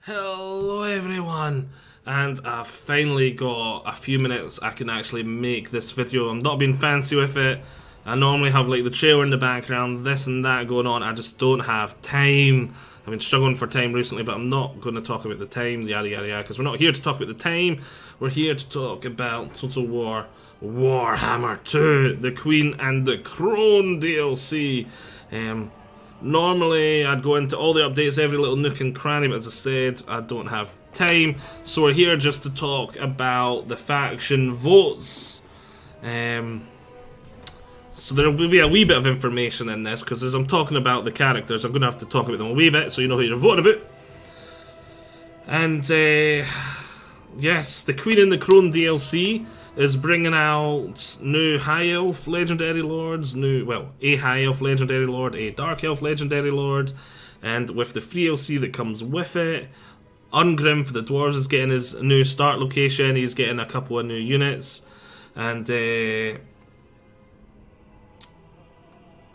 Hello everyone, and I've finally got a few minutes I can actually make this video. I'm not being fancy with it. I normally have like the trailer in the background, this and that going on. I just don't have time. I've been struggling for time recently, but I'm not going to talk about the time, yada yada yada, because we're not here to talk about the time. We're here to talk about Total War Warhammer 2, the Queen and the Crone DLC. Normally, I'd go into all the updates, every little nook and cranny, but as I said, I don't have time. So we're here just to talk about the faction votes. So there will be a wee bit of information in this, because as I'm talking about the characters, I'm going to have to talk about them a wee bit, so you know who you're voting about. And, yes, the Queen and the Crone DLC is bringing out new High Elf Legendary Lords, a High Elf Legendary Lord, a Dark Elf Legendary Lord, and with the free DLC that comes with it, Ungrim for the Dwarves is getting his new start location, he's getting a couple of new units, and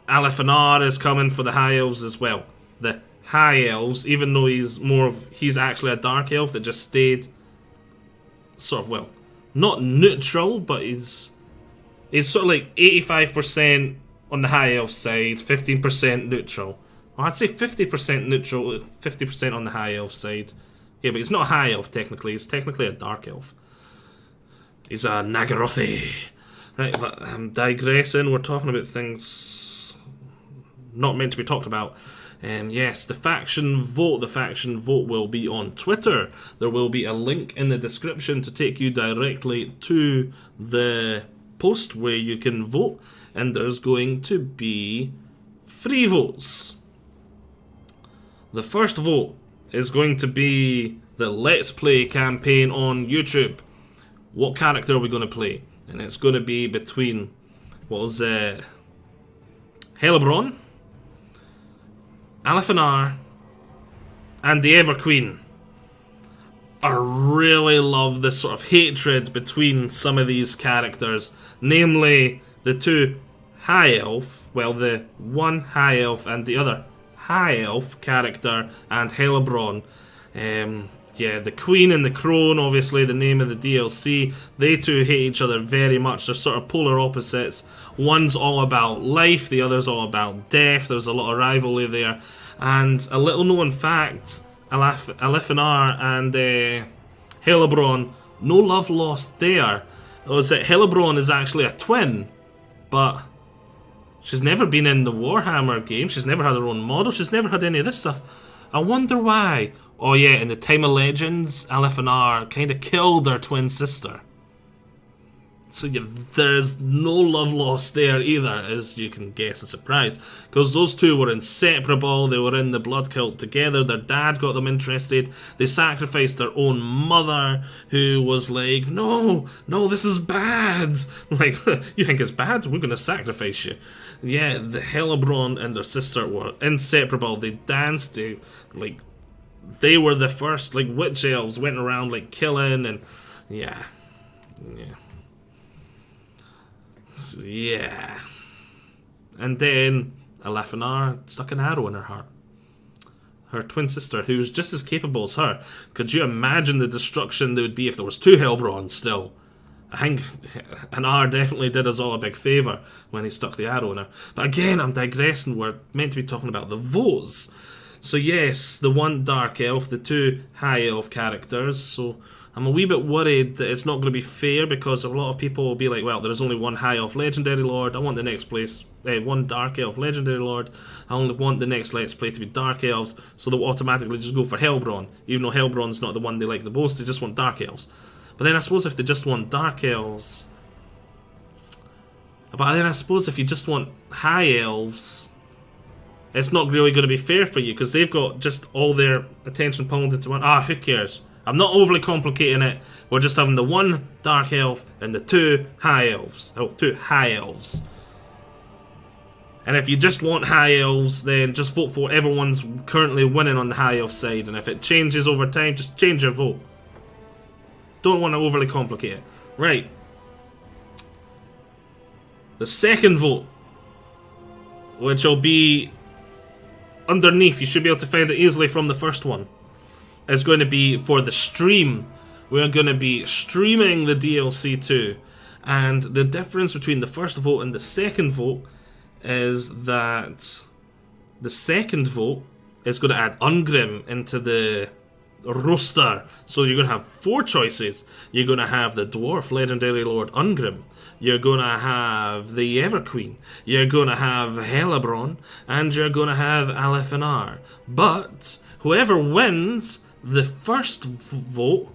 Alefanar is coming for the High Elves as well. The High Elves, even though he's actually a Dark Elf that just stayed sort of, not neutral, but he's sort of like 85% on the High Elf side, 15% neutral. Well, I'd say 50% neutral, 50% on the High Elf side. Yeah, but he's not a High Elf technically, he's technically a Dark Elf. He's a Nagarothi. Right, but I'm digressing, we're talking about things not meant to be talked about. Yes, the faction vote will be on Twitter. There will be a link in the description to take you directly to the post where you can vote, and there's going to be 3 votes. The first vote is going to be the Let's Play campaign on YouTube. What character are we going to play? And it's going to be between, Helebron, Alefanar, and the Ever Queen. I really love this sort of hatred between some of these characters, namely the two High Elf, the one High Elf and the other High Elf character, and Helebron. Yeah, the Queen and the Crone, obviously the name of the DLC, they two hate each other very much. They're sort of polar opposites. One's all about life, the other's all about death. There's a lot of rivalry there. And a little known fact, Alefanar and Helebron, no love lost there. It was that Helebron is actually a twin, but she's never been in the Warhammer game. She's never had her own model. She's never had any of this stuff. I wonder why. Oh yeah, in the Time of Legends, Alefanar kind of killed her twin sister. So yeah, there's no love lost there either, as you can guess and surprise. Because those two were inseparable, they were in the blood cult together, their dad got them interested, they sacrificed their own mother, who was like, no, this is bad. Like, you think it's bad? We're going to sacrifice you. Yeah, the Helebron and their sister were inseparable, they danced, they were the first, witch elves, went around, killing, and yeah. And then Alefanar stuck an arrow in her heart. Her twin sister, who's just as capable as her. Could you imagine the destruction there would be if there was 2 Helbrons still? I think Anar definitely did us all a big favour when he stuck the arrow in her. But again, I'm digressing, we're meant to be talking about the votes. So yes, the one Dark Elf, the 2 High Elf characters, so I'm a wee bit worried that it's not going to be fair, because a lot of people will be like, well, there's only one High Elf Legendary Lord, I want the next place, one Dark Elf Legendary Lord, I only want the next Let's Play to be Dark Elves, so they'll automatically just go for Helebron, even though Helebron's not the one they like the most, they just want Dark Elves. But then I suppose if they just want Dark Elves, but then I suppose if you just want High Elves, it's not really going to be fair for you, because they've got just all their attention pulled into one. Who cares? I'm not overly complicating it. We're just having the one Dark Elf and the 2 High Elves. Oh, 2 High Elves. And if you just want High Elves, then just vote for whatever one's currently winning on the High Elf side. And if it changes over time, just change your vote. Don't want to overly complicate it. Right. The second vote, which will be underneath, you should be able to find it easily from the first one. is going to be for the stream. We're going to be streaming the DLC too. And the difference between the first vote and the second vote is that the second vote is going to add Ungrim into the roster. So you're going to have 4 choices. You're going to have the Dwarf Legendary Lord Ungrim. You're going to have the Everqueen. You're going to have Helebron. And you're going to have Alefinar. But whoever wins the first vote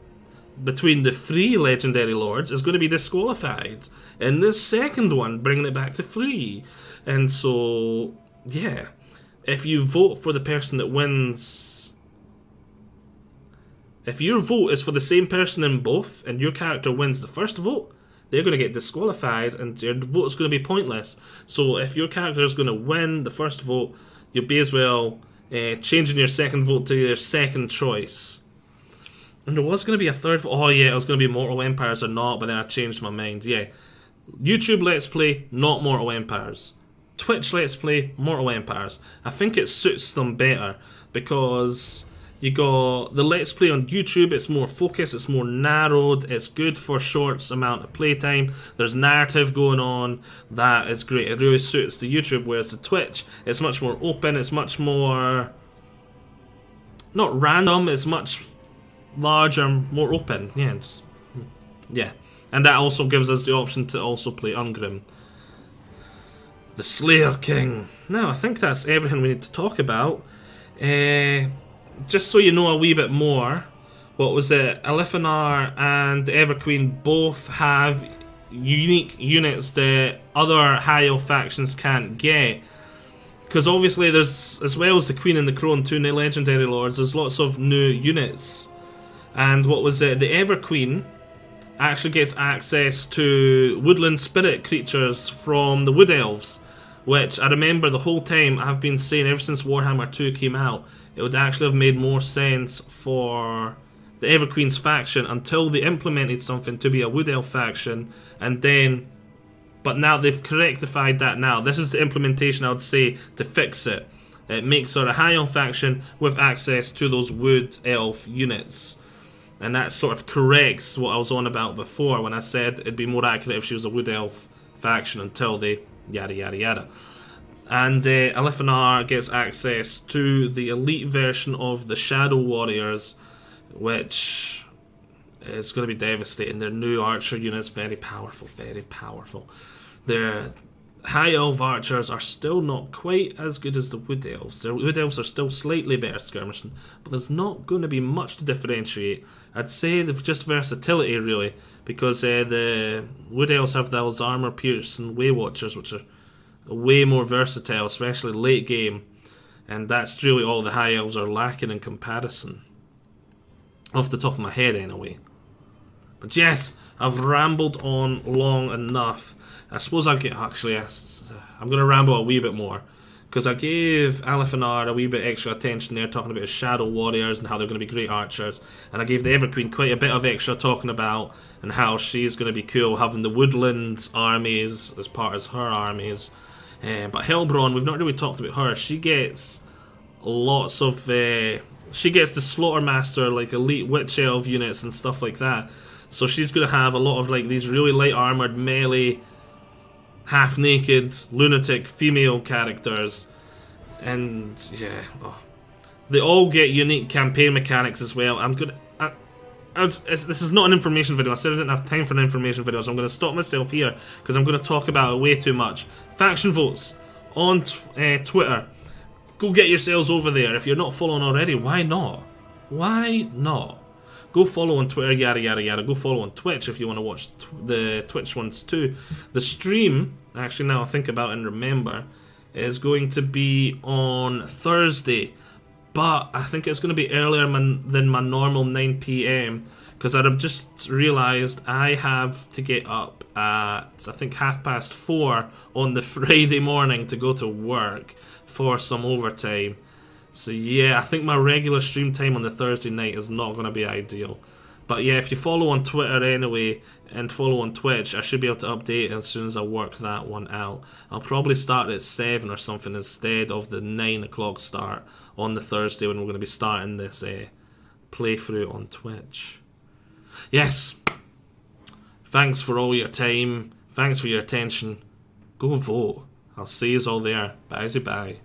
between the 3 Legendary Lords is going to be disqualified. And the second one, bringing it back to 3. And so, yeah. If you vote for the person that wins... If your vote is for the same person in both, and your character wins the first vote, they're going to get disqualified, and your vote is going to be pointless. So if your character is going to win the first vote, you'll be as well changing your second vote to your second choice. And there was going to be a third vote. Oh yeah, it was going to be Mortal Empires or not, but then I changed my mind. Yeah, YouTube Let's Play, not Mortal Empires. Twitch Let's Play, Mortal Empires. I think it suits them better because you got the Let's Play on YouTube, it's more focused, it's more narrowed, it's good for short amount of playtime, there's narrative going on, that is great, it really suits the YouTube, whereas the Twitch, it's much more open, it's much more, not random, it's much larger, more open, yeah, and that also gives us the option to also play Ungrim. The Slayer King. Now, I think that's everything we need to talk about. Just so you know a wee bit more, what was it? Alefinar and the Everqueen both have unique units that other high elf factions can't get. Because obviously there's, as well as the Queen and the Crone, 2 new Legendary Lords, there's lots of new units. And what was it? The Everqueen actually gets access to woodland spirit creatures from the Wood Elves. Which I remember the whole time I've been saying ever since Warhammer 2 came out, it would actually have made more sense for the Everqueen's faction until they implemented something to be a Wood Elf faction, and then, but now they've rectified that now. This is the implementation I would say to fix it. It makes her a High Elf faction with access to those Wood Elf units. And that sort of corrects what I was on about before when I said it'd be more accurate if she was a Wood Elf faction until they... yada yada yada. And Alefinar gets access to the elite version of the Shadow Warriors, which is going to be devastating. Their new archer units, very powerful, very powerful. Their high elf archers are still not quite as good as the Wood Elves. The Wood Elves are still slightly better skirmishing, but there's not going to be much to differentiate. I'd say they've just versatility really, because the Wood Elves have those armor piercing Way Watchers, which are way more versatile, especially late game, and that's really all the High Elves are lacking in comparison. Off the top of my head anyway. But yes, I've rambled on long enough. I suppose I'll get, actually, I'm going to ramble a wee bit more, because I gave Alefinar a wee bit extra attention there, talking about his Shadow Warriors and how they're going to be great archers, and I gave the Everqueen quite a bit of extra talking about and how she's going to be cool, having the Woodland armies as part of her armies. But Helebron, we've not really talked about her. She gets lots of, she gets the Slaughtermaster, like elite Witch Elf units and stuff like that. So she's going to have a lot of like these really light armored melee, half-naked, lunatic female characters, and yeah, they all get unique campaign mechanics as well. This is not an information video. I said I didn't have time for an information video, so I'm going to stop myself here because I'm going to talk about it way too much. Faction votes on Twitter. Go get yourselves over there. If you're not following already, why not? Why not? Go follow on Twitter, yada yada yada. Go follow on Twitch if you want to watch the Twitch ones too. The stream, actually now I think about it and remember, is going to be on Thursday. But I think it's going to be earlier than my normal 9 PM. Because I've just realised I have to get up at, I think, 4:30 on the Friday morning to go to work for some overtime. So yeah, I think my regular stream time on the Thursday night is not going to be ideal. But yeah, if you follow on Twitter anyway, and follow on Twitch, I should be able to update as soon as I work that one out. I'll probably start at 7 or something instead of the 9 o'clock start on the Thursday when we're going to be starting this playthrough on Twitch. Yes. Thanks for all your time. Thanks for your attention. Go vote. I'll see you all there. Bye-bye.